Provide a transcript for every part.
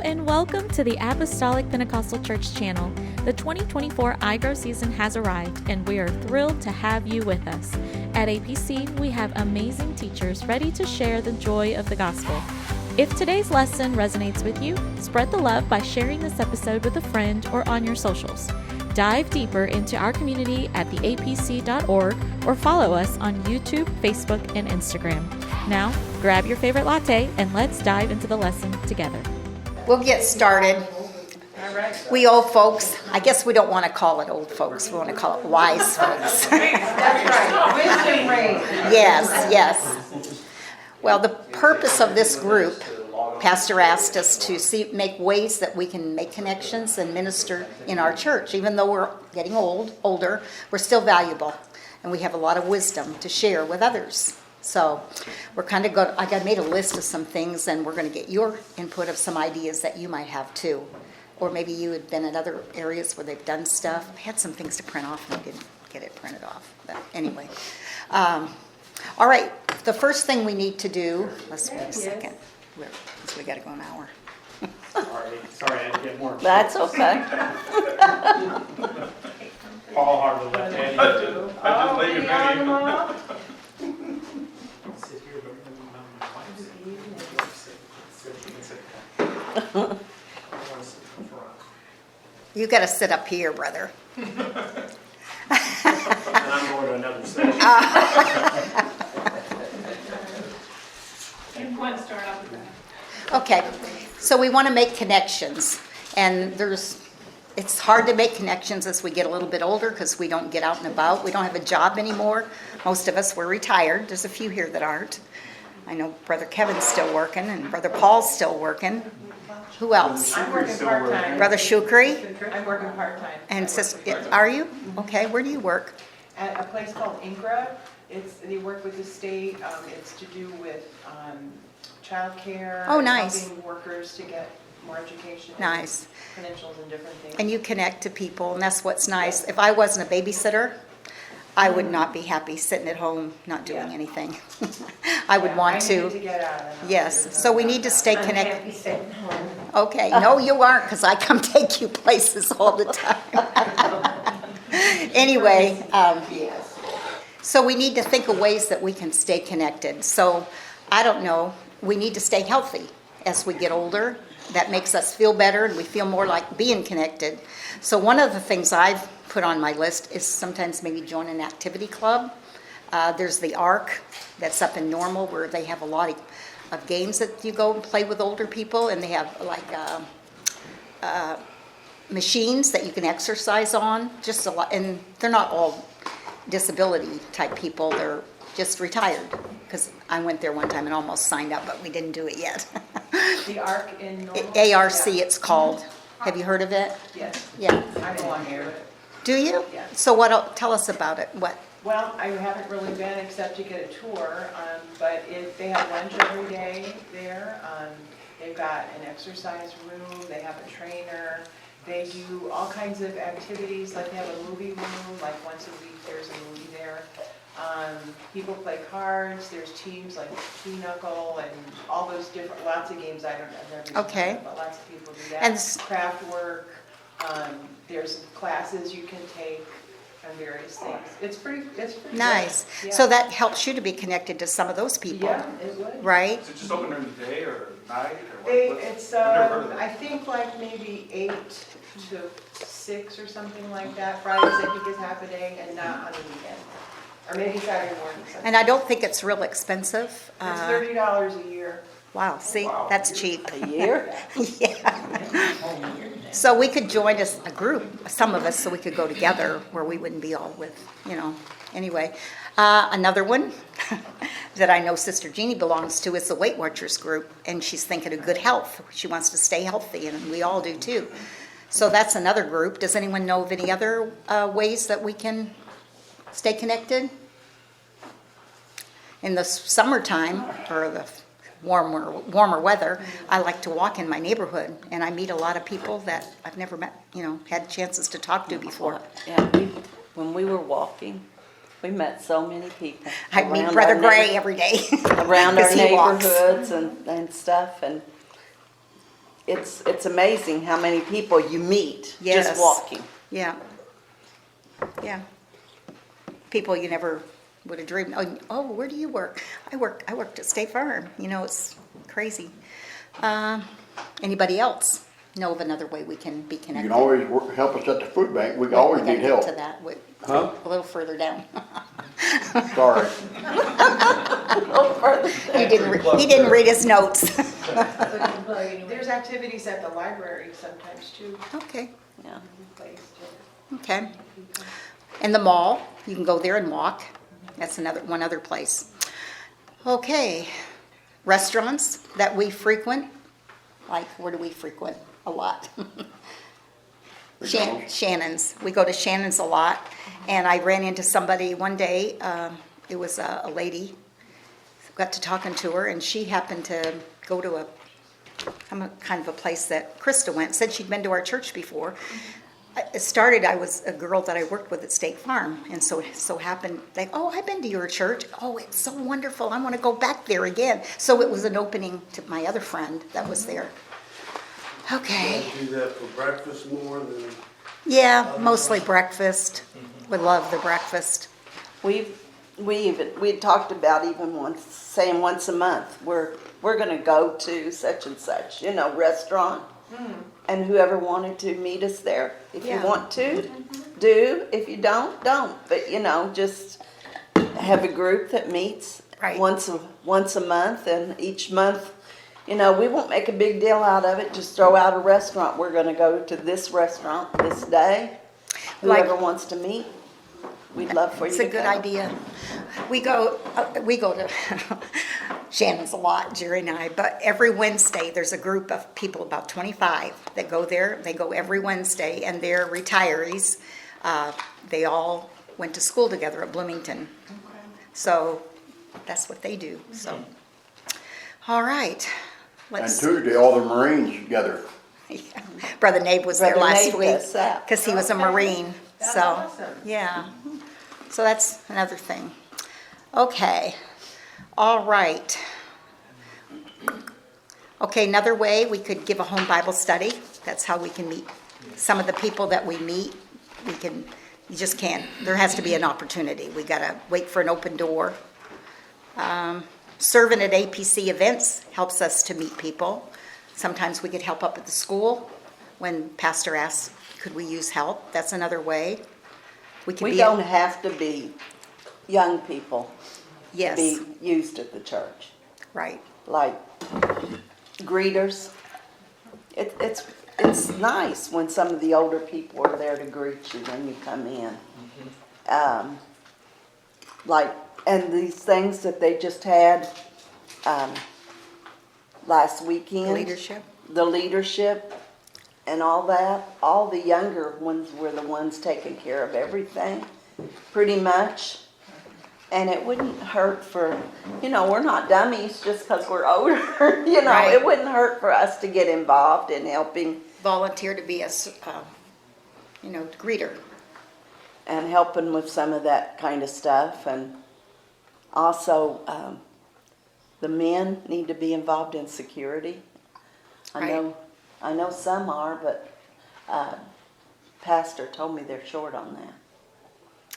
and welcome to the Apostolic Pentecostal Church channel. The 2024 iGrow season has arrived, and we are thrilled to have you with us. At APC, we have amazing teachers ready to share the joy of the gospel. If today's lesson resonates with you, spread the love by sharing this episode with a friend or on your socials. Dive deeper into our community at theapc.org or follow us on YouTube, Facebook, and Instagram. Now, grab your favorite latte and let's dive into the lesson together. We'll get started. We old folks, I guess we don't want to call it old folks. We want to call it wise folks. That's right. Wisdom reigns. Yes. Well, the purpose of this group, Pastor asked us to make ways that we can make connections and minister in our church. Even though we're getting older, we're still valuable, and we have a lot of wisdom to share with others. So we're kind of I made a list of some things, and we're going to get your input of some ideas that you might have too. Or maybe you had been in other areas where they've done stuff. I had some things to print off, and I didn't get it printed off. But anyway. All right, the first thing we need to do, let's wait a second. Because we got to go an hour. Sorry, I had to get more. That's okay. Paul hardly left Andy. I just leave it Sit here, but You got to sit up here, brother. and I'm going to another session. Okay, so we want to make connections, and it's hard to make connections as we get a little bit older because we don't get out and about. We don't have a job anymore. Most of us, we're retired. There's a few here that aren't. I know Brother Kevin's still working, and Brother Paul's still working. Who else? I'm working part-time. Brother Shukri? I'm working part-time. And are you? Okay, where do you work? At a place called iGrow. They work with the state. It's to do with child care. Oh, nice. Helping workers to get more education. Nice. Credentials and different things. And you connect to people, and that's what's nice. If I wasn't a babysitter, I would not be happy sitting at home not doing anything. I would want I to. need to get out. Yes, so we need to stay connected. Okay, no, you aren't, because I come take you places all the time. Anyway, so we need to think of ways that we can stay connected. So, I don't know, we need to stay healthy as we get older. That makes us feel better, and we feel more like being connected. So one of the things I've put on my list is sometimes maybe join an activity club. There's the ARC that's up in Normal, where they have a lot of games that you go and play with older people, and they have like machines that you can exercise on. Just a lot, and they're not all disability type people. They're just retired, because I went there one time and almost signed up, but we didn't do it yet. The ARC in Normal? ARC it's called. Have you heard of it? Yes. Yeah. I belong here. Do you? Yeah. So tell us about it. What? Well, I haven't really been except to get a tour, but they have lunch every day there. They've got an exercise room, they have a trainer, they do all kinds of activities, like they have a movie room, like once a week there's a movie there. People play cards, there's teams like Pinochle and all those lots of games I've never seen. Okay. But lots of people do that. And craft work, there's classes you can take on various things. It's pretty nice. good. Yeah. So that helps you to be connected to some of those people. Yeah, it would. Right? Is it just open during the day or night? Or It's, I've never heard of that. I think like maybe 8 to 6 or something like that. Fridays I think is half a day and not on the weekend. Or maybe Saturday morning. And I don't think it's real expensive. It's $30 a year. Wow, see, that's cheap. A year? Yeah. So we could join a group, some of us, so we could go together where we wouldn't be all with, Anyway, another one that I know Sister Jeannie belongs to is the Weight Watchers group, and she's thinking of good health. She wants to stay healthy, and we all do too. So that's another group. Does anyone know of any other ways that we can stay connected? In the summertime, or the warmer weather, I like to walk in my neighborhood, and I meet a lot of people that I've never met, had chances to talk to before. Yeah, when we were walking, we met so many people. I meet Brother Gray every day. Around our 'Cause he walks. neighborhoods and stuff, and it's amazing how many people you meet Yes. just walking. Yeah. Yeah. People you never would have dreamed. Oh, where do you work? I worked at State Farm. You know, it's crazy. Anybody else know of another way we can be You connected? can always help us at the food bank. We always We gotta need get help. to that. Huh? A little further down. Sorry. He didn't read his notes. There's activities at the library sometimes too. Okay. Yeah. Okay. And the mall, you can go there and walk. That's one other place. Okay. Restaurants that we frequent, like where do we frequent? A lot. Shannon's. We go to Shannon's a lot. And I ran into somebody one day, it was a lady, got to talking to her, and she happened to go to a kind of a place that Krista went, said she'd been to our church before. It started, I was a girl that I worked with at State Farm, and so happened, like, oh, I've been to your church. Oh, it's so wonderful. I want to go back there again. So it was an opening to my other friend that was there. Okay. Do that for breakfast more than? Yeah, mostly breakfast. We love the breakfast. We had talked about even saying once a month, we're gonna go to such and such, restaurant. And whoever wanted to meet us there. If Yeah. you want to, do. If you don't. But just have a group that meets Right. once a month, and each month, we won't make a big deal out of it. Just throw out a restaurant. We're gonna go to this restaurant this day. Like- Whoever wants to meet, we'd love for you It's to a good come. idea. We go to Shannon's a lot, Jerry and I, but every Wednesday, there's a group of people, about 25, that go there. They go every Wednesday, and they're retirees. They all went to school together at Bloomington. So that's what they do, so. All right. And Let's. Tuesday, all the Marines together. Yeah. Brother Nabe was there Brother last Nabe week, does that. because he was a Okay. Marine, That's so, awesome. yeah. So that's another thing. Okay, all right. Okay, another way, we could give a home Bible study. That's how we can meet. Some of the people that we meet, you just can't, there has to be an opportunity. We gotta wait for an open door. Serving at APC events helps us to meet people. Sometimes we could help up at the school when pastor asks, could we use help? That's another way. We We don't have to be young people to Yes, be used at the church. right. Like greeters. It's nice when some of the older people are there to greet you when you come in. And these things that they just had last weekend. Leadership. The leadership and all that. All the younger ones were the ones taking care of everything, pretty much. And it wouldn't hurt for, we're not dummies just because we're older. Right. It wouldn't hurt for us to get involved in helping Volunteer to be a, greeter. and helping with some of that kind of stuff. And also, the men need to be involved in security. I know some are, but Pastor told me they're short on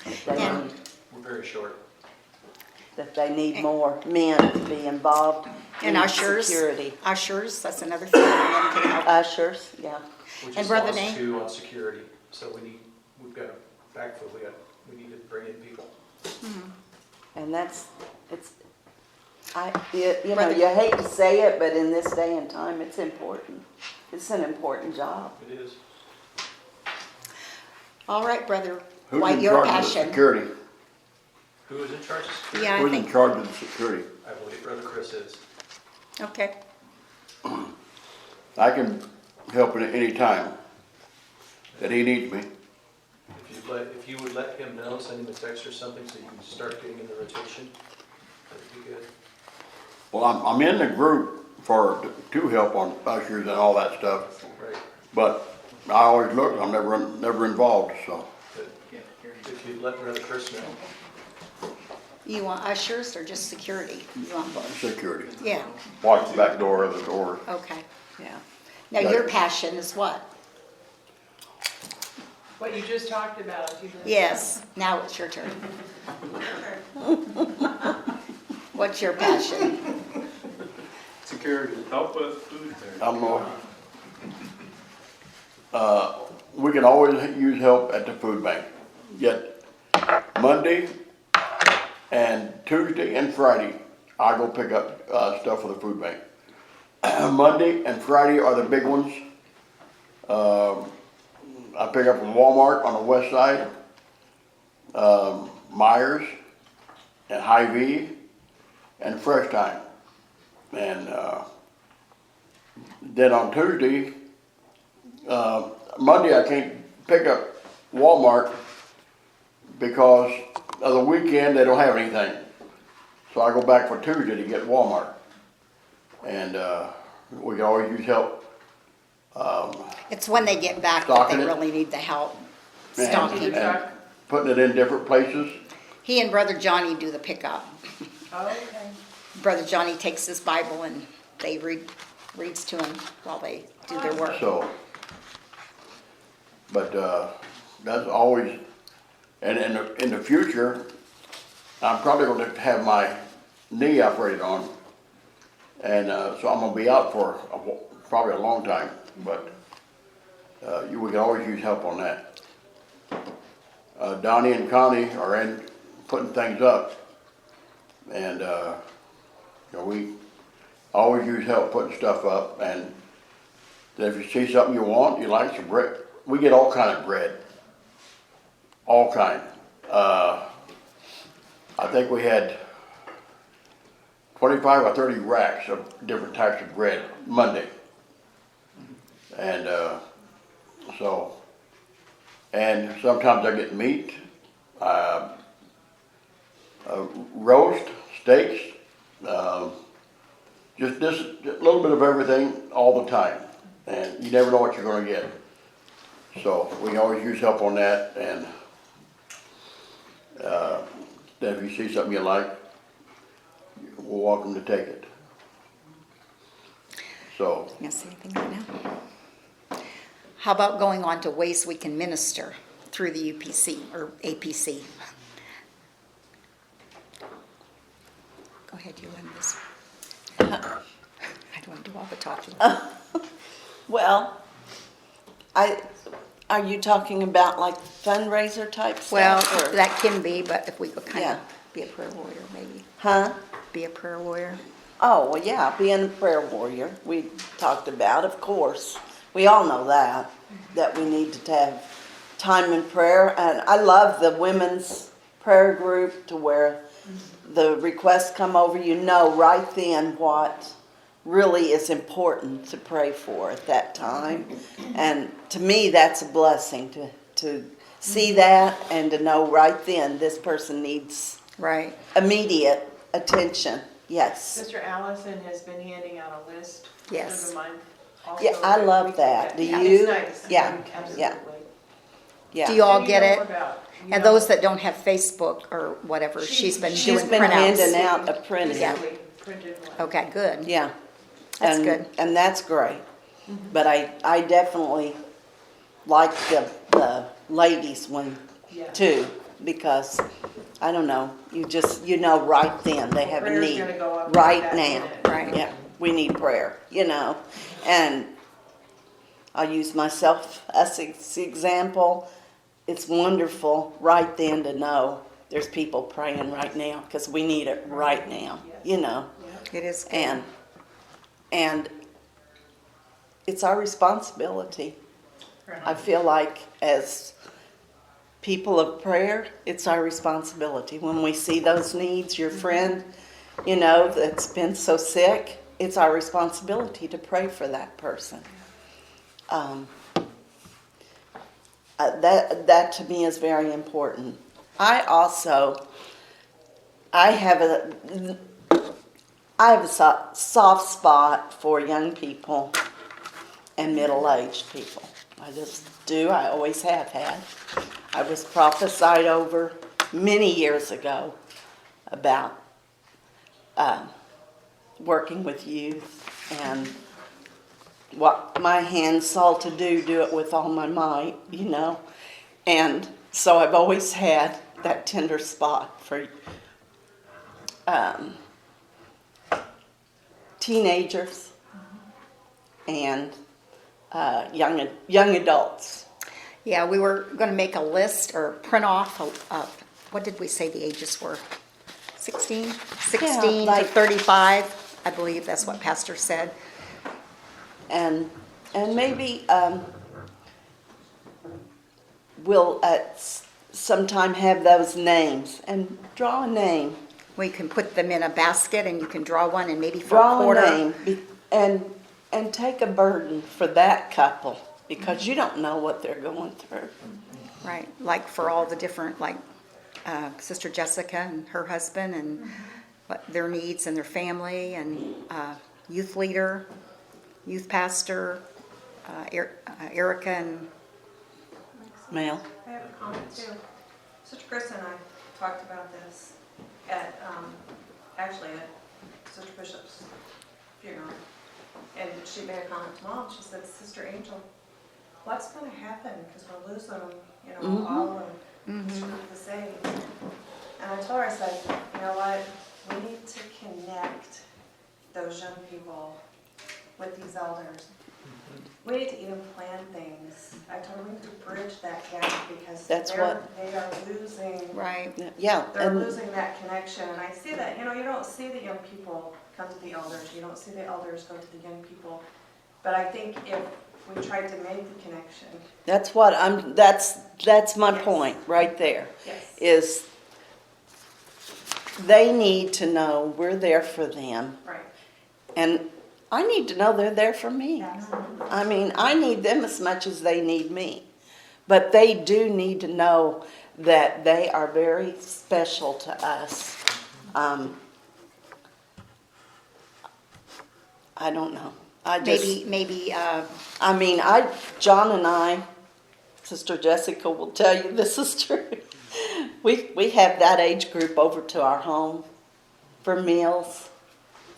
that. And- We're very short. That they need more men to be involved in And ushers. security. Ushers, that's another thing that men can help. Ushers, yeah. We And just Brother lost Nate? 2 on security, so we've got a backfill, we need to bring in people. And Brother- you hate to say it, but in this day and time, it's important. It's an important job. It is. All right, Brother Who's White, in your charge of the passion. security? Who is in charge of security? Yeah, I Who's in think, charge of the security? I believe Brother Chris is. okay. I can help at any time that he needs me. If you would let him know, send him a text or something so you can start getting in the rotation, that'd be good. Well, I'm in the group to help on ushers and all that stuff, Right. but I always look, I'm never involved, so. But if you'd let Brother Chris know. You want ushers or just security? You want both? Security. Yeah, Watch the back door of the door. okay. Yeah. Now, your passion is what? What you just talked about. Yes, now it's your turn. What's your passion? Security. Help with food there. I'm we can always use help at the food bank. Yet Monday and Tuesday and Friday, I go pick up stuff for the food bank. Monday and Friday are the big ones. I pick up from Walmart on the west side, Myers and Hy-Vee and Fresh Time. And then on Tuesday, Monday I can't pick up Walmart because of the weekend they don't have anything. So I go back for Tuesday to get Walmart. And we can always use help. It's when they get back that Stocking they it. really need the help. And- Stocking. and putting it in different places. He and Brother Johnny do the pickup. Oh, okay. Brother Johnny takes his Bible and they reads to him while they do their work. So, but that's always, and in the future, I'm probably going to have my knee operated on, and so I'm going to be out for probably a long time. But we can always use help on that. Donnie and Connie are in putting things up, and we always use help putting stuff up. And if you see something you want, you like some bread, we get all kind of bread, all kind. I think we had 25 or 30 racks of different types of bread Monday. And and sometimes I get meat, roast, steaks, just a little bit of everything all the time. And you never know what you're gonna get. So we can always use help on that, and then if you see something you like, you're welcome to take it. So, You see anything right now? How about going on to ways we can minister through the UPC or APC? Go ahead, you run this. I don't want to do all the talking. Well, are you talking about like fundraiser type Well, stuff? Or- that can be, but if we could kind Yeah. of be a prayer warrior, maybe. Huh? Be a prayer warrior. Oh, well, yeah, being a prayer warrior, we talked about, of course. We all know that we need to have time in prayer. And I love the women's prayer group to where the requests come over, you know right then what really is important to pray for at that time. And to me, that's a blessing to see that and to know right then this person needs Right. immediate attention. Yes. Sister Allison has been handing out a list for Yes. the month. Also, Yeah, I love we can that. get- Do Yeah, you? It's nice. Yeah, Absolutely. yeah. Yeah. Do you all And get know it? more about, you And know, those that don't have Facebook or whatever, she's been She's doing been handing printouts. out a printout. physically printed one. Okay, good. Yeah. That's And- good. And that's great. But I definitely like the ladies one Yeah. too, because, I don't know, you know right then they have a Prayer's need. gonna go up Right that now. minute. Right. Yeah, we need prayer, and I'll use myself as an example. It's wonderful right then to know there's people praying right now, because we need it right now, It is good. and it's our responsibility. Right. I feel like as people of prayer, it's our responsibility. When we see those needs, your friend, that's been so sick, it's our responsibility to pray for that person. That to me is very important. I have a soft spot for young people and middle-aged people. I just do. I always have had. I was prophesied over many years ago about working with youth, and what my hands saw to do it with all my might, you know. And so I've always had that tender spot for teenagers and young adults. Yeah, we were going to make a list or print off, what did we say the ages were? 16 to like- 35, I believe that's what Pastor said. And maybe we'll at sometime have those names and draw a name. We can put them in a basket and you can draw one and maybe for Draw a quarter. a name and take a burden for that couple because you don't know what they're going through. Right, like for all the different, like Sister Jessica and her husband and what their needs and their family and youth leader, youth pastor, Erica and Mel? I have a comment too. Sister Chris and I talked about this at, actually at Sister Bishop's funeral. And she made a comment to Mom. She said, Sister Angel, what's going to happen? Because we're losing them, you know, all of the saved. And I told her, I said, you know what? We need to connect those young people with these elders. We need to even plan things. I told her we need to bridge that gap because they are losing. right. Yeah. They're losing that connection, and I see that, you know, you don't see the young people come to the elders, you don't see the elders go to the young people, but I think if we tried to make the connection. That's what that's my Yes. point right there. Yes. Is they need to know we're there for them. Right. And I need to know they're there for me. Absolutely. I mean, I need them as much as they need me. But they do need to know that they are very special to us. I don't know. Maybe John and I, Sister Jessica will tell you this is true. We have that age group over to our home for meals,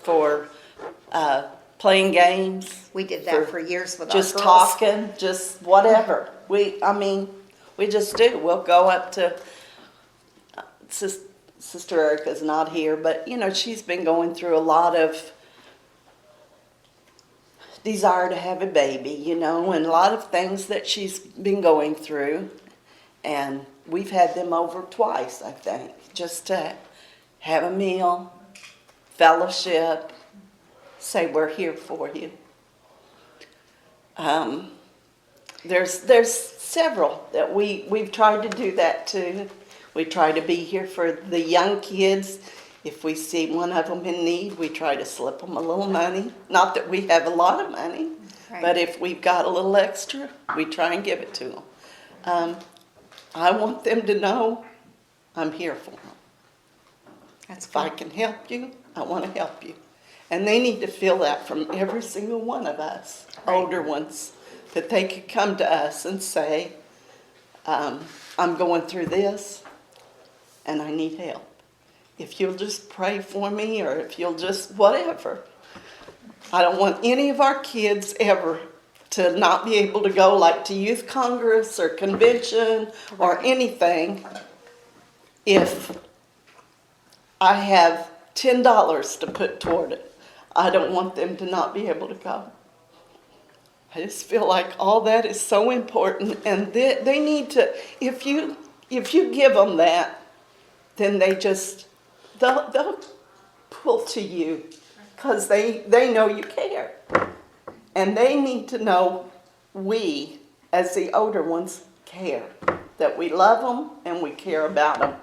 for playing games. we did that for years with our Just girls. talking, just whatever. We just do. We'll go up to Sister Erica's not here, but you know she's been going through a lot of desire to have a baby, you know, and a lot of things that she's been going through, and we've had them over twice, I think, just to have a meal, fellowship, say we're here for you. There's several that we've tried to do that too. We try to be here for the young kids. If we see one of them in need, we try to slip them a little money. Not that we have a lot of money, Right. but if we've got a little extra, we try and give it to them. I want them to know I'm here for them. That's If I good. can help you, I want to help you. And they need to feel that from every single one of us, Right. older ones, that they could come to us and say, I'm going through this and I need help. If you'll just pray for me or if you'll just whatever. I don't want any of our kids ever to not be able to go like to youth congress or convention or anything if I have $10 to put toward it. I don't want them to not be able to go. I just feel like all that is so important, and they need to. If you give them that, then they'll pull to you because they know you care, and they need to know we, as the older ones, care, that we love them and we care about them.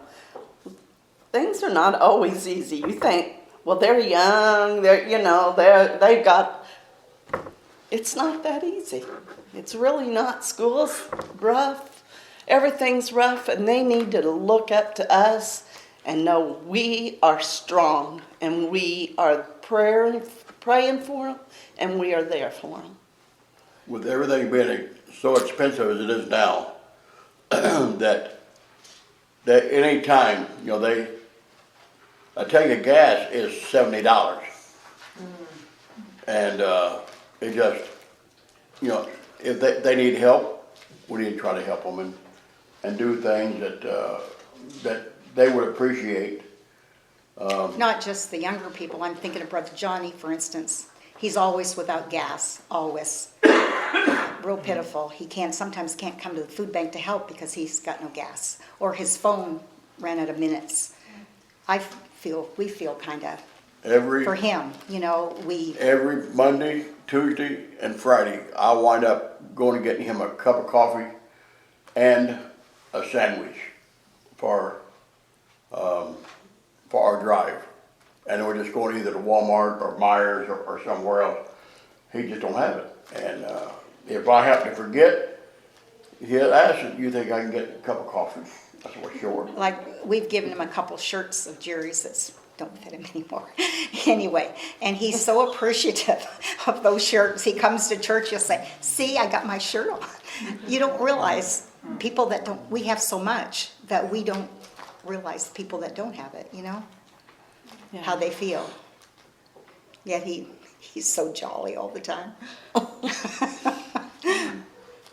Things are not always easy. You think, well, they're young, they've got. It's not that easy. It's really not. School's rough. Everything's rough, and they need to look up to us and know we are strong, and we are praying for them, and we are there for them. With everything being so expensive as it is now, that any time, a tank of gas is $70. And it just, you know, if they need help, we need to try to help them and do things that they would appreciate. Not just the younger people. I'm thinking of Brother Johnny, for instance. He's always without gas, always. Real pitiful. He sometimes can't come to the food bank to help because he's got no gas. Or his phone ran out of minutes. We feel kind of, for him, you know, Every Monday, Tuesday, and Friday, I wind up going and getting him a cup of coffee and a sandwich for our drive. And we're just going either to Walmart or Myers or somewhere else. He just don't have it. And if I happen to forget, he'll ask, you think I can get a cup of coffee? I said, well, sure. like, we've given him a couple shirts of Jerry's that don't fit him anymore. Anyway, and he's so appreciative of those shirts. He comes to church, he'll say, see, I got my shirt on. You don't realize people we have so much that we don't realize people that don't have it, you know? Yeah. How they feel. Yet he's so jolly all the time.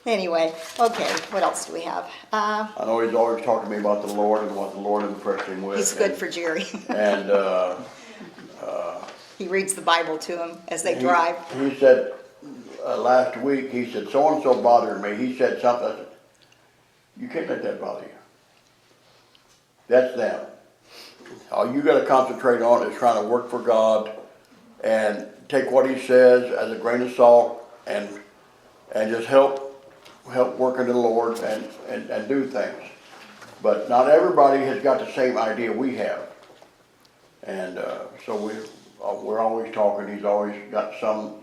Anyway, okay, what else do we have? I know he's always talking to me about the Lord and what the Lord impressed him with. He's good for Jerry. And He reads the Bible to him as they drive. He said, last week, he said, so-and-so bothered me. He said something. I said, you can't let that bother you. That's them. All you got to concentrate on is trying to work for God and take what he says as a grain of salt and just help working the Lord and do things. But not everybody has got the same idea we have. And so we're always talking. He's always got some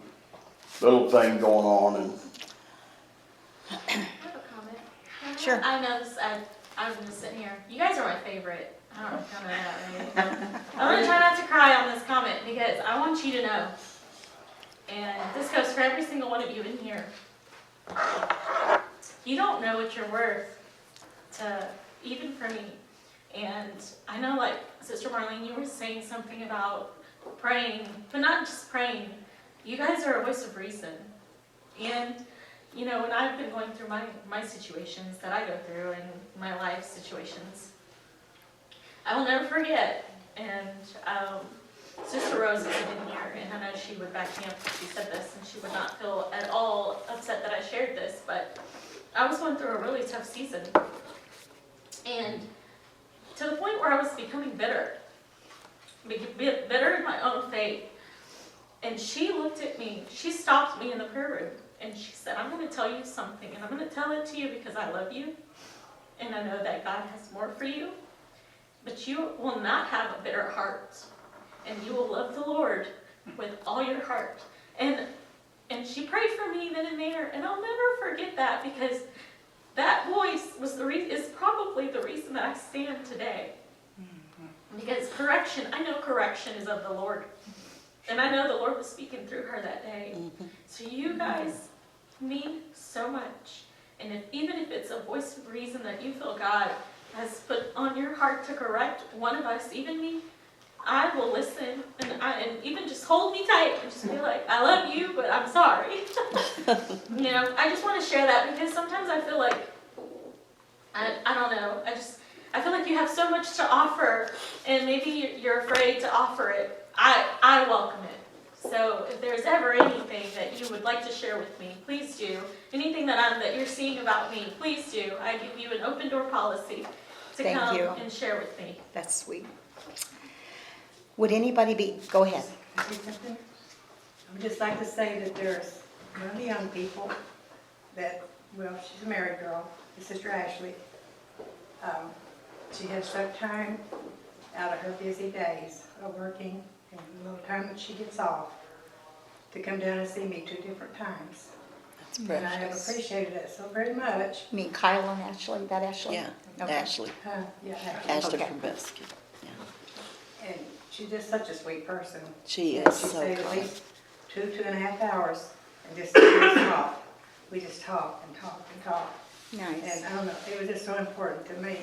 little thing going on. And I have a comment. Sure. I know this. I'm just sitting here. You guys are my favorite. I don't know if you know that, right? I'm going to try not to cry on this comment because I want you to know, and this goes for every single one of you in here, you don't know what you're worth to, even for me. And I know, like, Sister Marlene, you were saying something about praying, but not just praying. You guys are a voice of reason. And, you know, when I've been going through my situations that I go through in my life situations, I will never forget. And Sister Rose isn't in here, and I know she would back me up if she said this, and she would not feel at all upset that I shared this, but I was going through a really tough season. And to the point where I was becoming bitter in my own faith. And she looked at me, she stopped me in the prayer room, and she said, I'm going to tell you something, and I'm going to tell it to you because I love you, and I know that God has more for you, but you will not have a bitter heart, and you will love the Lord with all your heart. And she prayed for me then and there, and I'll never forget that because that voice is probably the reason that I stand today. Because correction, I know correction is of the Lord. And I know the Lord was speaking through her that day. So you guys mean so much. And even if it's a voice of reason that you feel God has put on your heart to correct one of us, even me, I will listen and even just hold me tight and just be like, I love you, but I'm sorry. You know, I just want to share that because sometimes I feel like, I don't know, I feel like you have so much to offer and maybe you're afraid to offer it. I welcome it. So if there's ever anything that you would like to share with me, please do. Anything that you're seeing about me, please do. I give you an open door policy to Thank come you. and share with me. That's sweet. Would anybody go ahead. I would just like to say that there's one of the young people that, well, she's a married girl, my Sister Ashley. She has some time out of her busy days of working and the little time that she gets off to come down and see me 2 different times. That's And I have precious. appreciated it so very much. You mean Kyle and Ashley? That Ashley? Yeah, Okay. Ashley. Yeah, Ashley Okay. Krabesky. Yeah. and she's just such a sweet person. She And is she so stayed at kind. least 2.5 hours and just talk. We just talk and talk and talk. Nice. And I don't know, it was just so important to me,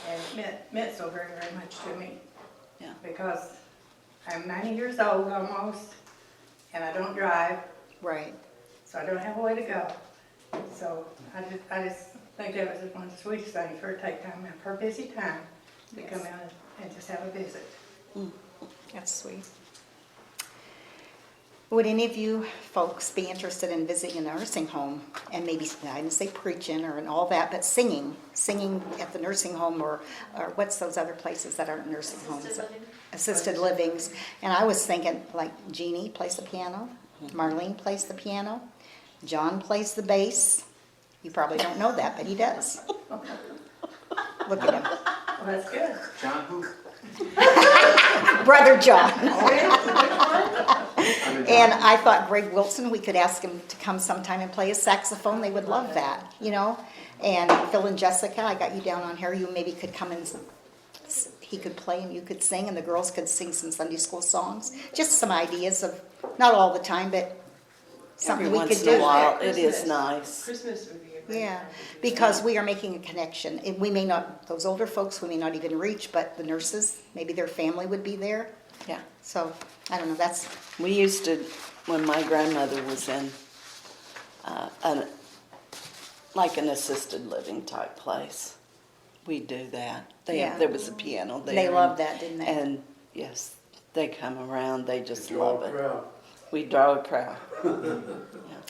and it meant so very, very much to me. Yeah. Because I'm 90 years old almost, and I don't drive, Right. so I don't have a way to go. So I just think that was one of the sweetest things for her to take time out of her busy time to come out and just have a visit. That's sweet. Would any of you folks be interested in visiting a nursing home and maybe, I didn't say preaching or and all that, but singing at the nursing home or what's those other places that aren't nursing homes? Assisted livings. And I was thinking like Jeannie plays the piano, Marlene plays the piano, John plays the bass. You probably don't know that, but he does. Look at him. Well, that's good. John who? Brother John. Oh, And I thought Greg Wilson, we could ask him to come sometime and play his saxophone. They would love that, you know. And Phil and Jessica, I got you down on here. You maybe could come and he could play and you could sing, and the girls could sing some Sunday school songs. Just some ideas of, not all the time, but something Every we once could in a do. while, it is nice. Christmas would be a great Yeah, time to do because that. we are making a connection. And we may not, those older folks, we may not even reach, but the nurses, maybe their family would be there. Yeah. So, I don't know, that's, We used to, when my grandmother was in like an assisted living type place, we'd do that. Yeah. There was a piano there. they loved that, didn't they? And yes, they come around, they just Draw love a it. crowd. We draw a crowd.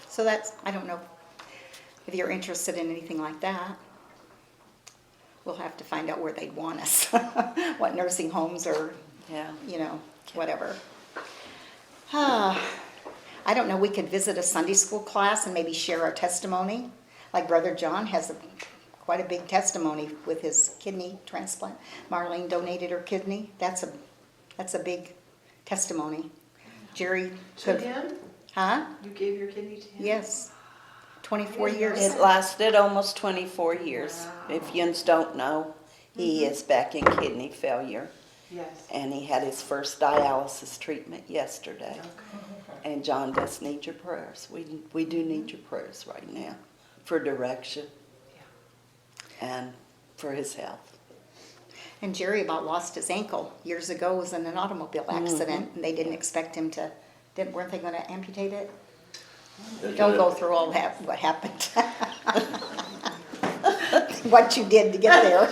So that's, I don't know if you're interested in anything like that. We'll have to find out where they'd want us, what nursing homes or, Yeah. you know, whatever. I don't know, we could visit a Sunday school class and maybe share our testimony. Like Brother John has quite a big testimony with his kidney transplant. Marlene donated her kidney. That's a big testimony. Jerry To could, him? huh? You gave your kidney to him? Yes. 24 years. It lasted almost 24 years. Wow. If yous don't know, he is back in kidney failure. Yes. And he had his first dialysis treatment yesterday. Okay. And John does need your prayers. We do need your prayers right now for direction and for his health. And Jerry about lost his ankle years ago, was in an automobile accident, and they didn't expect him to, weren't they going to amputate it? Don't go through all that, what happened. What you did to get there.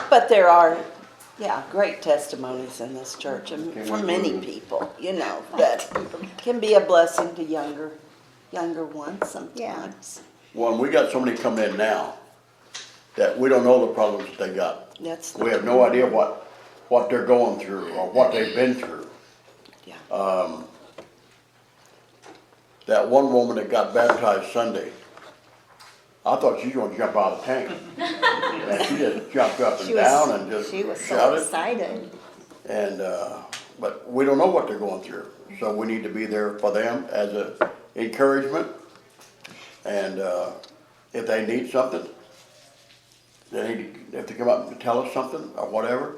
But there are, great testimonies in this church, and for many people, you know, that can be a blessing to younger ones sometimes. Well, and we got somebody coming in now that we don't know the problems that they got. That's We have no idea what they're going through or what they've been through. yeah. That one woman that got baptized Sunday, I thought she was gonna jump out of the tank. And she just jumped up and down and just She was so shouted. excited. And, but we don't know what they're going through. So we need to be there for them as a encouragement. And, if they need something, if they come up and tell us something or whatever,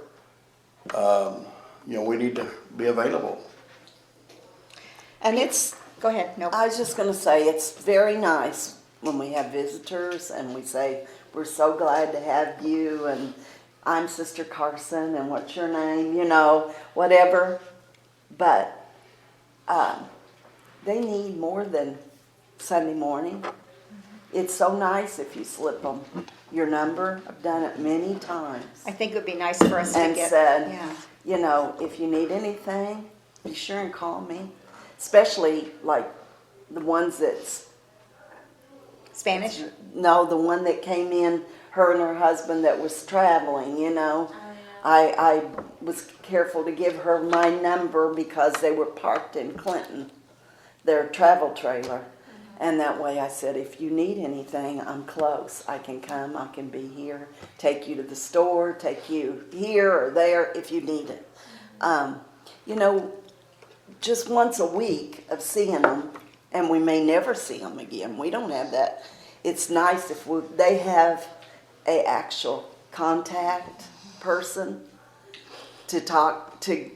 you know, we need to be available. And it's, Go ahead, no. I was just gonna say, it's very nice when we have visitors and we say, we're so glad to have you, and I'm Sister Carson, and what's your name, you know, whatever. But they need more than Sunday morning. It's so nice if you slip them your number. I've done it many times. I think it would be nice for us to And get, said, yeah. you know, if you need anything, be sure and call me. Especially like the ones that's, Spanish? no, the one that came in, her and her husband that was traveling, you know. I was careful to give her my number because they were parked in Clinton, their travel trailer. And that way I said, if you need anything, I'm close. I can come, I can be here, take you to the store, take you here or there if you need it. You know, just once a week of seeing them, and we may never see them again. We don't have that. It's nice if they have a actual contact person to talk to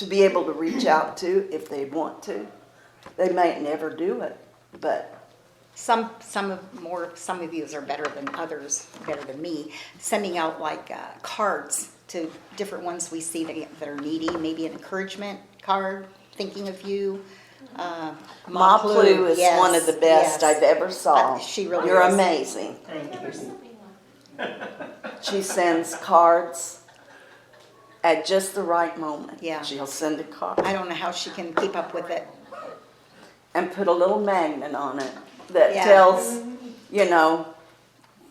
be able to reach out to if they want to. They might never do it, but Some of you are better than others, better than me, sending out like cards to different ones we see that are needy, maybe an encouragement card. thinking of you. Ma Plu is yes, one of the best yes. I've ever saw. She really You're is. amazing. Thank you. She sends cards at just the right moment. Yeah. She'll send a card I don't know how she can keep up with it. and put a little magnet on it that Yeah. tells, you know,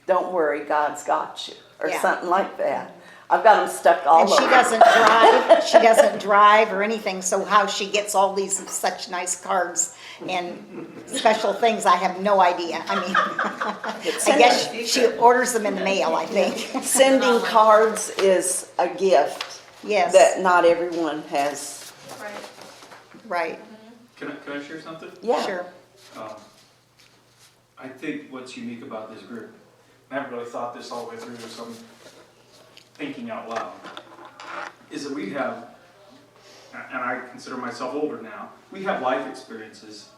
don't worry, God's got you, or Yeah. something like that. I've got them stuck all And over. she doesn't drive, she doesn't drive or anything, so how she gets all these such nice cards and special things, I have no idea. I mean, I guess she orders them in the mail, I think. Sending cards is a gift Yes, that not everyone has. right, Can I share something? Yeah. sure. I think what's unique about this group, I haven't really thought this all the way through, so I'm thinking out loud, is that we have, and I consider myself older now, we have life experiences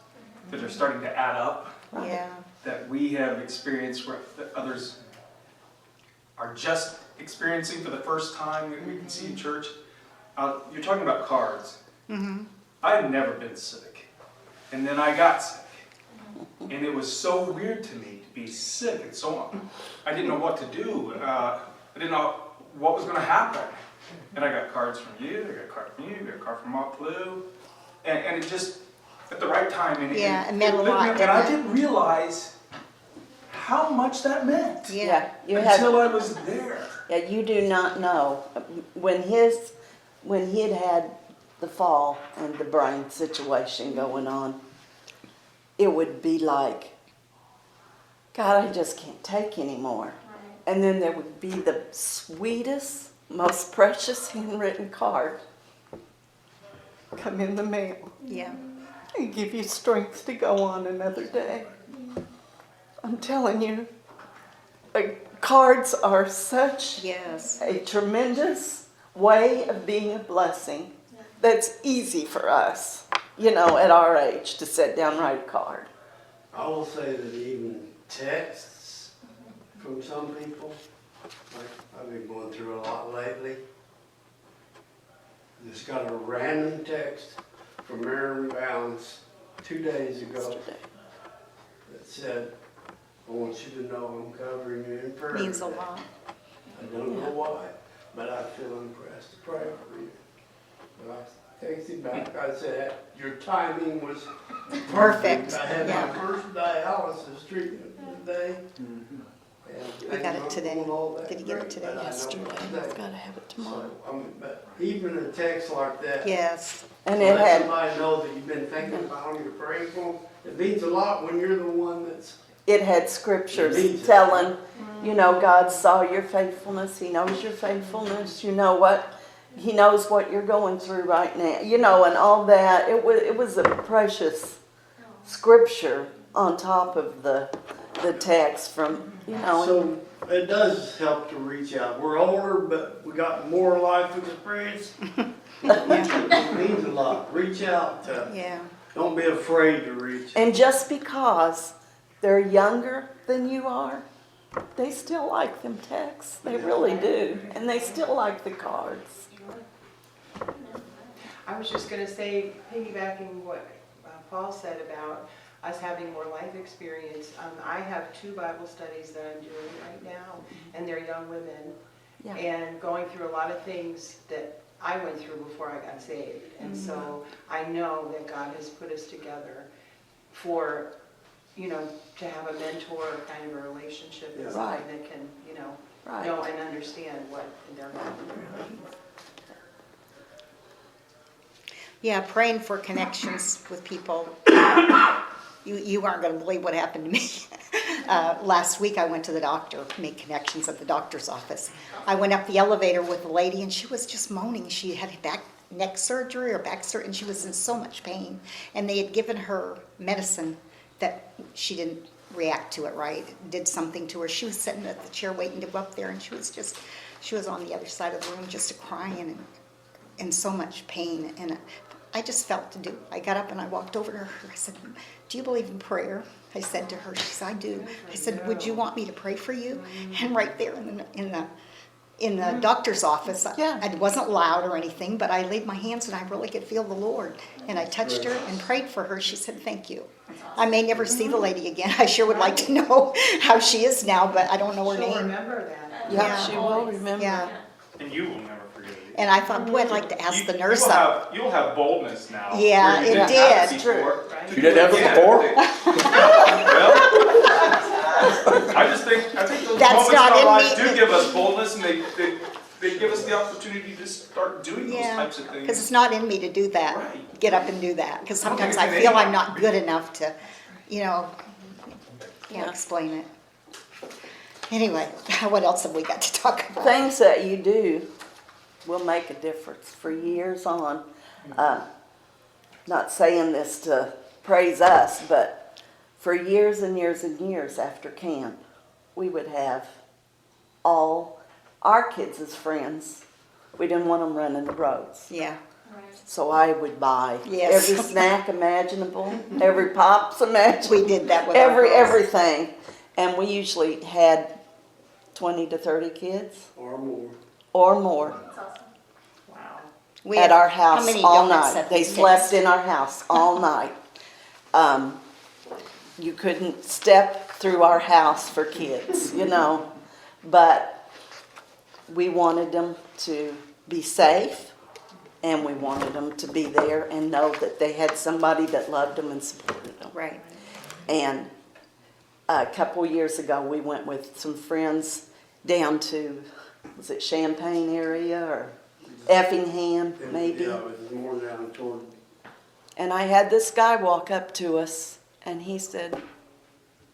that are starting to add up, Yeah, that we have experienced where that others are just experiencing for the first time that we can see in church. You're talking about cards. I've never been sick, and then I got sick, and it was so weird to me to be sick, and so I didn't know what to do. I didn't know what was going to happen, and I got cards from you. I got a card from you. I got a card from Ma Plu, and it just at the right time. And Yeah, it meant a lit me lot, up, didn't and I it? didn't realize how much that meant yeah, You have, until I was there. yeah, you do not know. When he had the fall and the brain situation going on, it would be like, God, I just can't take anymore. And then there would be the sweetest, most precious handwritten card come in the mail yeah. and give you strength to go on another day. I'm telling you, cards are such Yes, a tremendous way of being a blessing that's easy for us, you know, at our age to sit down and write a card. I will say that even texts from some people, like I've been going through a lot lately, just got a random text from Marilyn Bounds 2 days ago that said, I want you to know I'm covering you in prayer. means a lot. I don't know why, but I feel impressed to pray for you. But I texted back, I said, your timing was Perfect, I had yeah. my first dialysis treatment today. We got it today. Did you get it today? Yesterday, I've got to have it tomorrow. But even a text like that, Yes, And it let had, somebody know that you've been thinking about them, you're praying for them. It means a lot when you're the one that's. it had scriptures It means it. telling, you know, God saw your faithfulness. He knows your faithfulness. You know what? He knows what you're going through right now. You know, and all that. It was a precious scripture on top of the text from, you know. So it does help to reach out. We're older, but we got more life experience. It means a lot. Reach out. yeah, Don't be afraid to reach. And just because they're younger than you are, they still like them texts. They really do. And they still like the cards. I was just gonna say, piggybacking what Paul said about us having more life experience, I have 2 Bible studies that I'm doing right now, and they're young women, Yeah. and going through a lot of things that I went through before I got saved. And so I know that God has put us together for, you know, to have a mentor kind of a relationship with someone Right. that can, you know, Right. know and understand what they're going through. yeah, praying for connections with people. You aren't gonna believe what happened to me. Last week I went to the doctor, made connections at the doctor's office. I went up the elevator with a lady and she was just moaning. She had neck surgery or back surgery and she was in so much pain. And they had given her medicine that she didn't react to it right. It did something to her. She was sitting at the chair waiting to go up there and she was on the other side of the room just crying and in so much pain. And I just felt to do. I got up and I walked over to her. I said, do you believe in prayer? I said to her. She said, I do. I said, would you want me to pray for you? And right there in the in the doctor's office. Yeah. It wasn't loud or anything, but I laid my hands and I really could feel the Lord. And I touched her and prayed for her. She said, thank you. I may never see the lady again. I sure would like to know how she is now, but I don't know her She'll name. remember that. Yeah, Yeah. she will remember. Yeah. And you will never forget it. And I thought, boy, I'd like to ask the nurse. You'll have boldness now. Yeah, where you it didn't have did. before. You didn't have it Yeah. before? Well, I think those That's moments in not our in lives me. do give us boldness, and they give us the opportunity to start doing those Yeah, types of because things. it's not in me to do that, Right. get up and do that. Because sometimes Okay, I then feel anyway. I'm not good enough to, can't Yeah. explain it. Anyway, what else have we got to talk about? Things that you do will make a difference for years on. Not saying this to praise us, but for years and years and years after camp, we would have all our kids as friends. We didn't want them running the roads. Yeah, So I would buy Yes. every snack imaginable, every pops imaginable. we did that with our girls. Everything. And we usually had 20 to 30 kids Or more. or more Wow. We at have- our how house many all donuts night. have They we slept fixed? in our house all night. You couldn't step through our house for kids, but we wanted them to be safe, and we wanted them to be there and know that they had somebody that loved them and supported them. Right. And a couple years ago, we went with some friends down to, was it Champaign area or Effingham, And, maybe? Yeah, it was more down toward, And I had this guy walk up to us, and he said,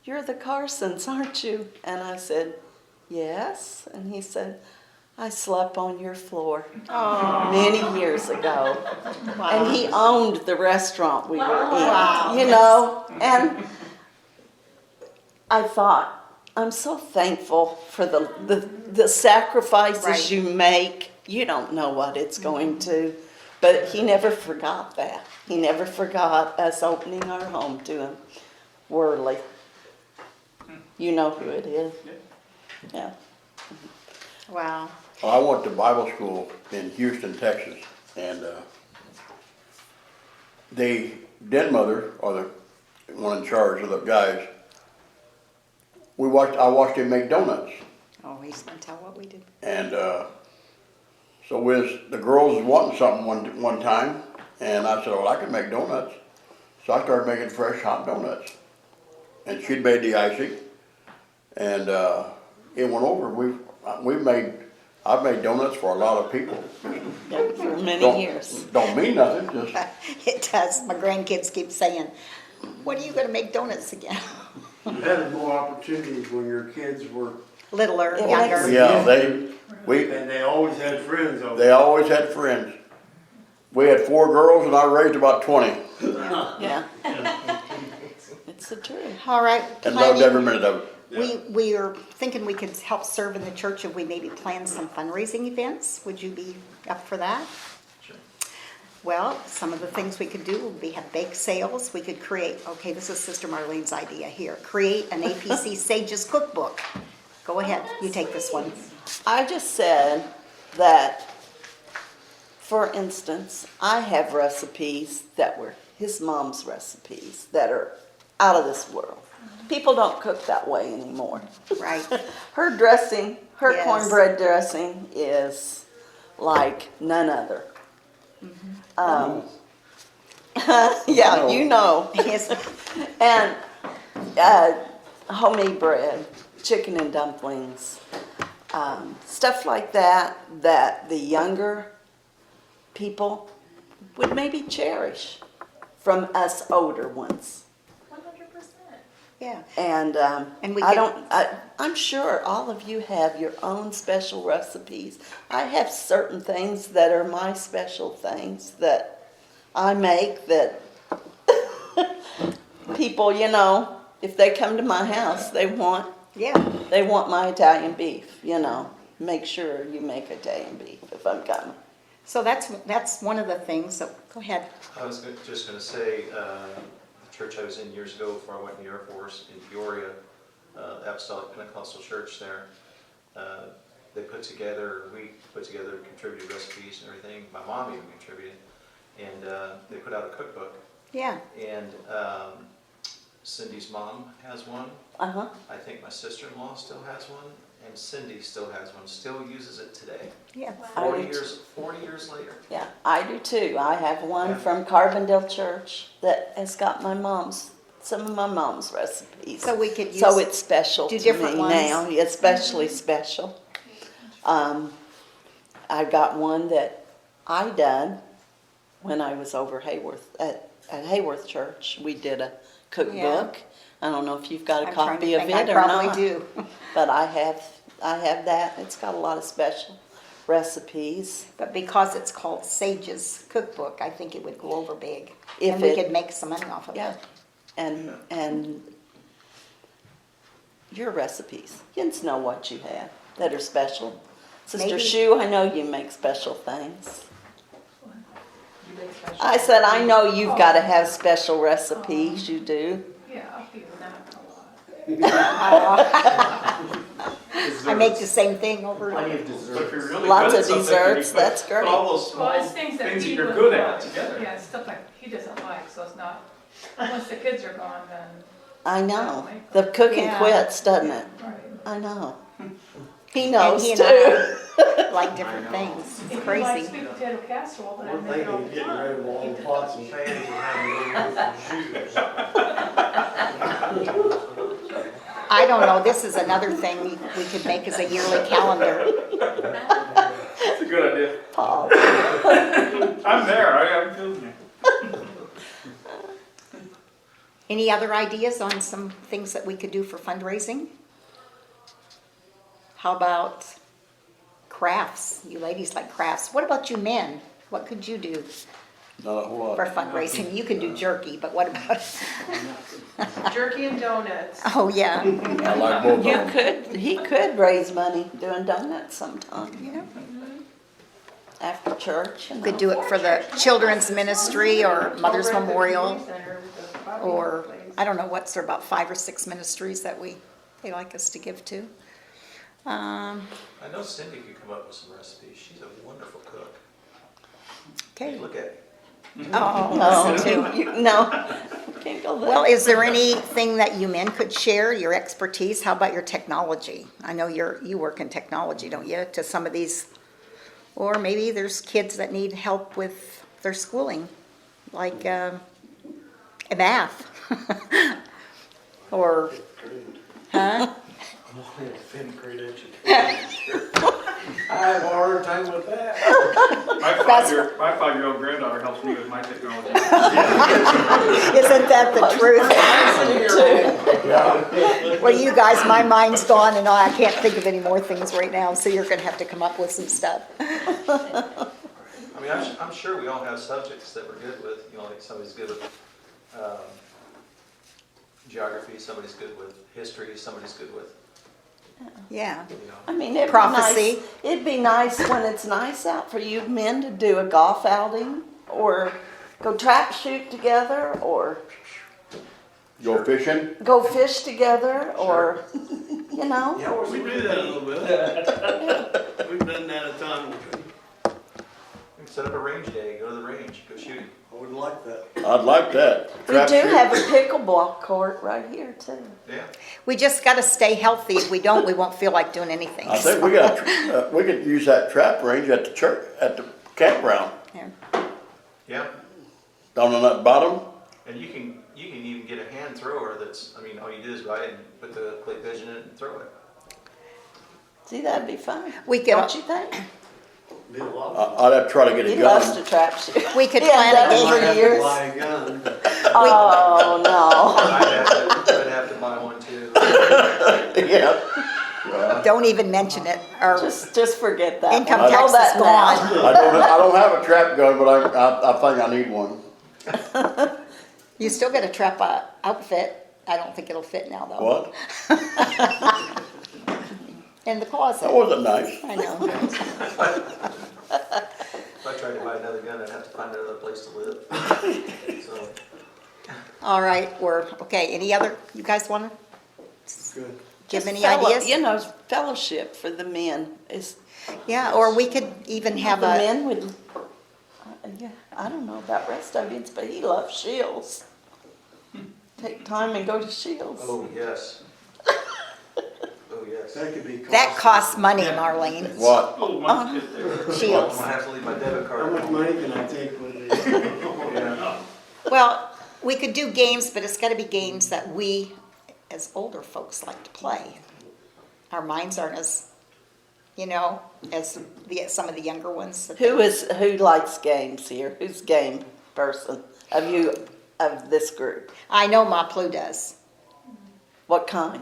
"You're the Carsons, aren't you?" And I said, "Yes." And he said, "I slept on your floor many years ago." And he owned the restaurant we were in, And I thought, I'm so thankful for the sacrifices Right. you make. You don't know what it's going to. But he never forgot that. He never forgot us opening our home to him. Worley. You know who it is. Yeah. Wow. Well, I went to Bible school in Houston, Texas, and the den mother, or the one in charge of the guys, I watched him make donuts. Oh, he's gonna tell what we did. And so the girls was wanting something one time, and I said, well, I can make donuts. So I started making fresh hot donuts. And she'd made the icing, and it went over. I've made donuts for a lot of people. For many years. Don't mean nothing, just It does. My grandkids keep saying, when are you gonna make donuts again? you had more opportunities when your kids were, Littler, It younger. makes- yeah, and they always had friends over. they always had friends. We had 4 girls, and I raised about 20, Yeah. It's the truth. All right. and loved planning. every minute of it. We are thinking we could help serve in the church if we maybe plan some fundraising events. Would you be up for that? Sure. Well, some of the things we could do would be have bake sales. We could create, okay, this is Sister Marlene's idea here. Create an APC Sages cookbook. Go ahead, you take this one. I just said that, for instance, I have recipes that were his mom's recipes that are out of this world. People don't cook that way anymore. Right. Her dressing, her Yes. cornbread dressing is like none other. Yeah, you know. Yes. And homemade bread, chicken and dumplings, stuff like that, that the younger people would maybe cherish from us older ones. 100%. Yeah. And, And we I can- don't, I'm sure all of you have your own special recipes. I have certain things that are my special things that I make that people, if they come to my house, they want my Italian beef, Make sure you make Italian beef if I'm coming. So that's one of the things, so go ahead. I was just going to say, the church I was in years ago before I went in the Air Force in Peoria, the Apostolic Pentecostal Church there, we put together contributed recipes and everything. My mom even contributed. And they put out a cookbook. Yeah. And Cindy's mom has one. Uh-huh. I think my sister-in-law still has one. And Cindy still has one, still uses it today. Yeah. 40 years later. Yeah, I do too. I have one Yeah. from Carbondale Church that has got some of my mom's recipes. So we could use. So it's special do to different me ones. now, especially special. I got one that I done when I was over Hayworth at Hayworth Church. We did a cookbook. I don't know if you've got a I'm trying to copy of think. it I or probably not. do. But I have that. It's got a lot of special recipes. But because it's called Sage's Cookbook, I think it would go over big. If And we it- could make some money off of Yeah. it. And your recipes. You just know what you have that are special. Sister Maybe- Shu, I know you make special things. You make special- I said, I know you've got to have special recipes. You do. Yeah, I'll be that a lot. I make the same thing over and Plenty over. of So if desserts. you're really Lots good at of something, desserts, you put- that's great. Put all those small Well, it's things that things that he you're would good at like. together. Yeah, stuff like he doesn't like, so it's not, once the kids are gone, then, I know. The cooking Yeah. quits, doesn't it? right. I know. He And knows he and too. I like different things. If It's you like crazy. sweet potato casserole, then I We're make it all thinking the of getting rid of time. all He the does. pots and pans and having them go with the shoes. I don't know, this is another thing we could make as a yearly calendar. That's a good idea. Paul. I'm there, I'm feeling you. Any other ideas on some things that we could do for fundraising? How about crafts? You ladies like crafts. What about you men? What could you do Not a whole lot. for fundraising? You can do jerky, but what about? Jerky and donuts. Oh, yeah. I like both of You them. he could raise money doing donuts sometime. Yeah. After church. You know. Could do it for the children's ministry or Mother's Over at the Memorial, community center with the barbecue or, place. I don't know, what's there, about 5 or 6 ministries that they like us to give to. I know Cindy could come up with some recipes. She's a wonderful cook. Okay. Look at it. Oh, listen to. No, can't go there. Well, is there anything that you men could share, your expertise? How about your technology? I know you work in technology, don't you, to some of these, or maybe there's kids that need help with their schooling, like math. Or, huh? I'm only a 5th grade educator. I have a hard time with that. My 5-year-old granddaughter helps me with my technology. Isn't that the truth? Well, you guys, my mind's gone and I can't think of any more things right now, so you're gonna have to come up with some stuff. I mean, I'm sure we all have subjects that we're good with. You know, like somebody's good with geography, somebody's good with history, somebody's good with, Yeah. you know. I mean, Prophecy. It'd be nice when it's nice out for you men to do a golf outing or go trap shoot together or Go fishing? go fish together or, you know. Yeah, we do that a little bit. We've done that a ton. We can set up a range day, go to the range, go shooting. I would like that. I'd like that. We Trap do shoot. have a pickleball court right here too. Yeah. We just gotta stay healthy. If we don't, we won't feel like doing anything. I think we could use that trap range at the church, at the campground, Yeah. Yeah. down on that bottom. And you can even get a hand thrower that's, I mean, all you do is go ahead and put the clay pigeon in and throw it. See, that'd be fun. We could- Don't you think? Be a lot of I'd have to try to get He a loves to gun. trap shoot. We could He has plan a done it game. Might for have to years. buy a gun. Oh, no. I'd have to buy one too. Yeah. Don't even mention it, or Just forget that. income one. tax Throw that is gone. down. I don't have a trap gun, but I think I need one. You still get a trap outfit. I don't think it'll fit now, though. What? In the closet. That wasn't nice. I know. If I tried to buy another gun, I'd have to find another place to live. So, All right, okay. Any other, you guys wanna? Good. Do you have any fellow- ideas? You know, fellowship for the men is, Yeah, or we could even have the a, men would, yeah, I don't know about rest of it, but he loves Shields. Take time and go to Shields. Oh, yes. Oh, yes. That could be costly. that costs money, Marlene. What? Little money pit there. I'm Shields. gonna have to leave my debit card How at much home. money can I take with me? Yeah. Well, we could do games, but it's gotta be games that we, as older folks, like to play. Our minds aren't as, as some of the younger ones. Who likes games here? Who's game person of this group? I know Maplu does, What kind?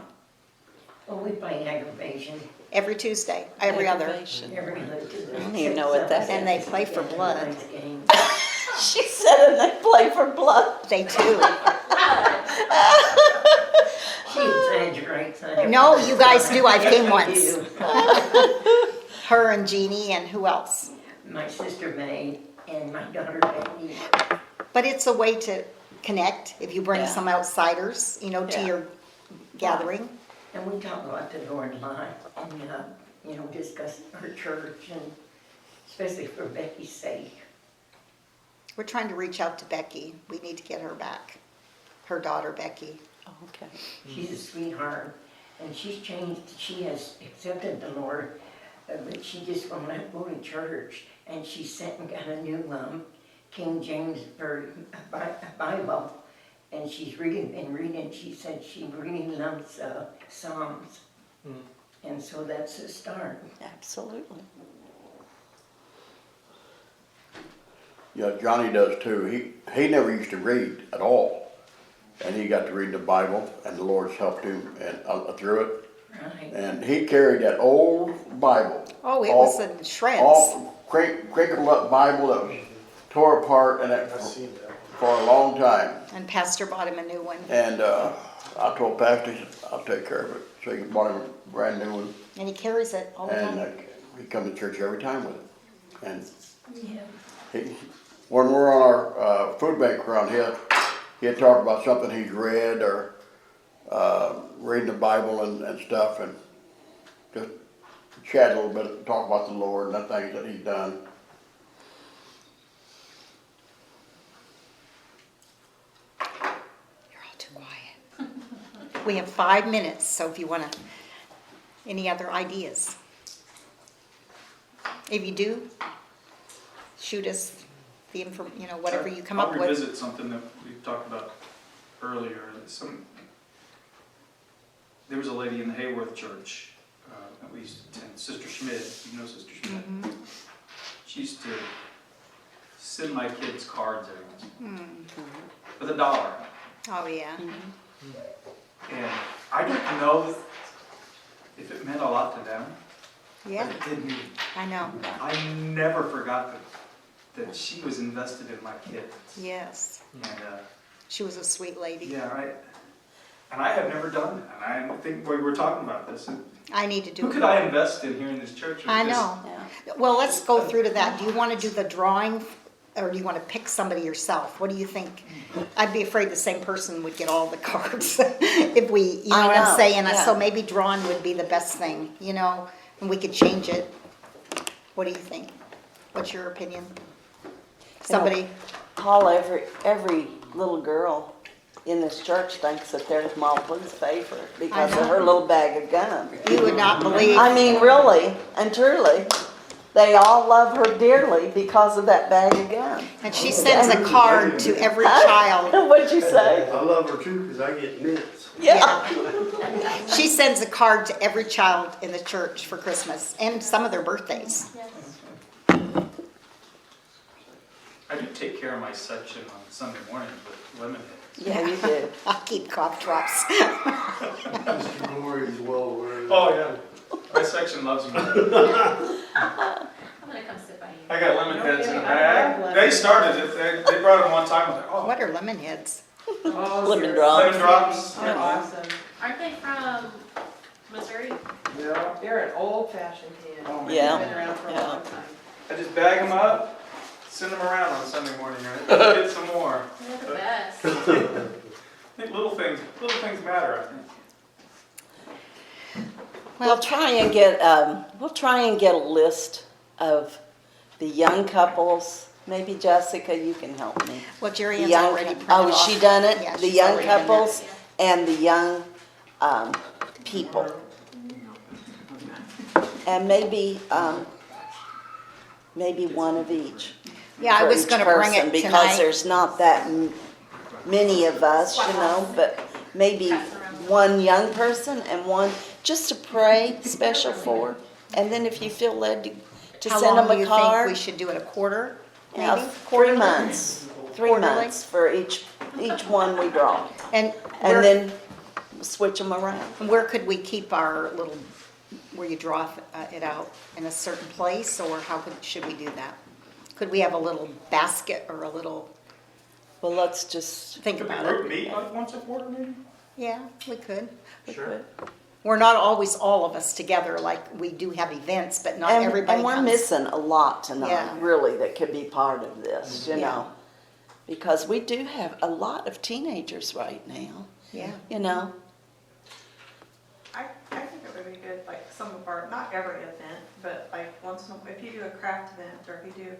Well, we play aggravation every Tuesday, every other. Aggravation. every other Tuesday. I don't even know what that And they play for blood. She said, and they play for blood. They do. She exaggerates. I No, never- you guys do. I've Yes, came we once. do. Her and Jeannie and who else? My sister May and my daughter Becky. But it's a way to connect if you bring Yeah. some outsiders, to Yeah. your gathering. And we talk about the Lord a lot and, discuss our church and especially for Becky's sake. We're trying to reach out to Becky. We need to get her back. Her daughter, Becky. Okay. She's a sweetheart and she's changed. She has accepted the Lord, but she just won't let go to church. And she sent and got a new King James Bible. And she's been reading, she said she really loves Psalms. And so that's a start. Absolutely. Yeah, Johnny does too. He never used to read at all. And he got to read the Bible and the Lord's helped him and through it. Right. And he carried that old Bible. Oh, it was in shreds. All crinkled up Bible that was tore apart and that I've seen that. for a long time. And Pastor bought him a new one. And I told Pastor, he said, I'll take care of it. So he bought him a brand new one. And he carries it all the And time. he come to church every time with it. And Yeah. when we're on our food bank around here, he'd talk about something he's read or reading the Bible and stuff and just chat a little bit, talk about the Lord and the things that he's done. You're all too quiet. We have 5 minutes, so if you want to, any other ideas? If you do, shoot us the whatever you come up I'll with. revisit something that we talked about earlier. There was a lady in the Hayworth church that we used to attend, Sister Schmidt. You know Sister Schmidt? Mm-hmm. She used to send my kids cards every once in a while Mm-hmm. with $1. Oh, yeah. And I don't know if it meant a lot to them, Yeah, but it did me. I know. I never forgot that she was invested in my kids. Yes. And She was a sweet lady. yeah, and I have never done that. And I think we were talking about this. I need to do Who it. could I invest in here in this church? I know. Yeah. Well, let's go through to that. Do you want to do the drawing or do you want to pick somebody yourself? What do you think? I'd be afraid the same person would get all the cards if we, you know I what I'm know, saying? yeah. So maybe drawing would be the best thing, and we could change it. What do you think? What's your opinion? Somebody, Paul, every little girl in this church thinks that they're Malvin's favorite because of her little bag of gum. you would not believe. I mean, really and truly, they all love her dearly because of that bag of gum. And she sends a card to every child. What'd you say? I love her too, because I get mints. Yeah. She sends a card to every child in the church for Christmas and some of their birthdays. I do take care of my section on Sunday mornings with lemonade. Yeah, you do. I'll keep cough drops. Mr. Glory is well aware of that. Oh, yeah. My section loves me. I'm gonna come sit by you. I got lemon heads in the Okay, bag. I love They started it. They brought them one time. I was like, oh, What are lemon heads? Oh, Lemon seriously. drops. lemon drops. They're awesome. Aren't they from Missouri? Yeah. They're an old-fashioned can. Oh, man. Yeah. They've been around for a Yeah. long time. I just bag them up, send them around on Sunday morning, right? Get some more. They're the best. I think little things matter, I think. We'll try and get a list of the young couples. Maybe Jessica, you can help me. Well, Jerry The Ann's young- already printed Oh, has off. she done it? Yeah, The she's young already done that. couples and the young people. And maybe one of each. Yeah, I for was each gonna bring person, it because tonight. there's not that many of us, you know, but maybe one young person and one just to pray special for. And then if you feel led to How send long them do a you think card. we should do it, a quarter, Yeah, maybe? 3 months. 3 Quarterly? months for each one we draw. And And then switch them around. where could we keep our little, where you draw it out, in a certain place, or should we do that? Could we have a little basket or a little, Well, let's just. think Could the about group it? meet like once a quarter maybe? Yeah, we could. Sure. We're not always all of us together, like we do have events, but not everybody And we're comes. missing a lot tonight, Yeah. really, that could be part of this, you Yeah. know? Because we do have a lot of teenagers right now, Yeah. you know? I think it would be good, like some of our, not every event, but like once in a, if you do a craft event, or if you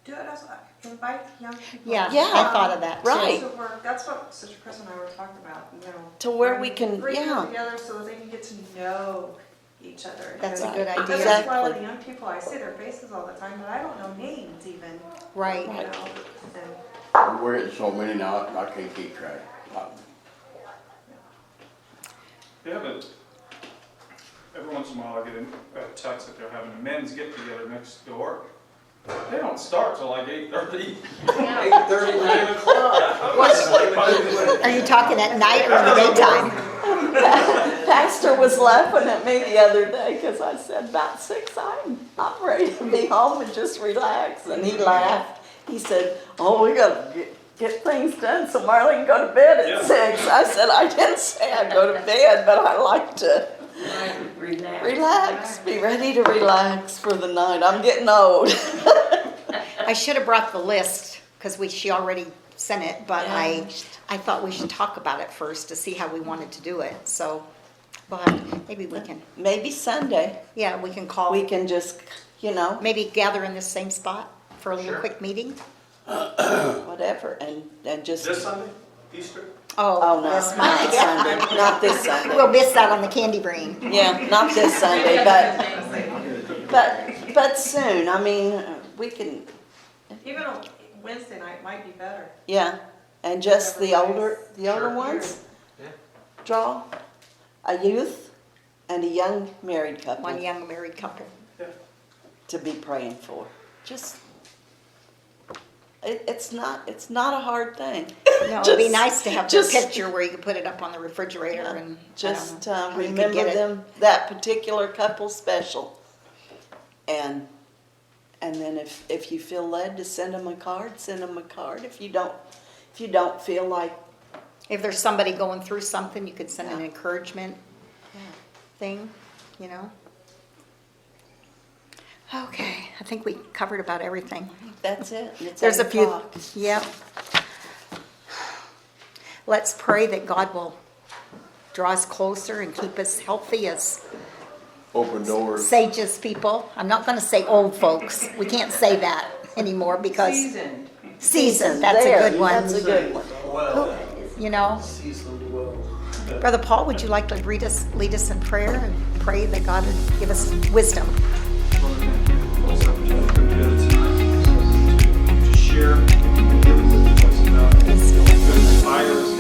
do it as, invite young people. Yeah, Yeah. I thought of that too. Right. So that's what Sister Chris and I were talking about, you know. To where we can- Bring yeah. them together so that they can get to know each other. That's a Because- good idea. Because that's why Exactly. the young people, I see their faces all the time, but I don't know names even, Right. you know, Right. and We're getting so many now, I can't keep track. Yeah, but every once in a while I get a text that they're having a men's get together next door. They don't start till like 8:30. 8:30, 9 o'clock. Are you talking at night or in the daytime? Pastor was laughing at me the other day because I said about 6, I'm ready to be home and just relax. And he laughed. He said, oh, we got to get things done so Marley can go to bed at Yeah. 6. I said, I didn't say I'd go to bed, but I like to relax, be ready to relax for the night. I'm getting old. I should have brought the list, because she already sent it, but Yeah. I thought we should talk about it first to see how we wanted to do it, so, but maybe we can, Maybe Sunday yeah, we can call, we can just, you know, maybe gather in the same spot for a little Sure. quick meeting? whatever, and just. This Sunday, Easter? Oh, no, this not month. this Sunday, not this Sunday. We'll miss out on the candy brain. Yeah, not this Sunday, but soon. I mean, we can, even a Wednesday night might be better. yeah, and just the older Sure. ones Yeah. draw a youth and a young married couple One young married couple. to be praying for. Just, it's not a hard thing. No, it'd be Just- nice to have their just- picture where you could put it up on the refrigerator and, I don't Just know, how you could remember get it. them, that particular couple special. And then if you feel led to send them a card, send them a card. If you don't feel like, If there's somebody going through something, you could send an Yeah. encouragement thing, you know? Okay, I think we covered about everything. that's it. It's There's a 8 few, o'clock. yep. Let's pray that God will draw us closer and keep us healthy as Open doors. sages people. I'm not gonna say old folks. We can't say that anymore because Seasoned. seasoned, that's a There, good one. That's a good one. Well, You know, seasoned well. Brother Paul, would you like to lead us in prayer and pray that God would give us wisdom? Lord, thank you for this opportunity to come together tonight to share and give us about good fires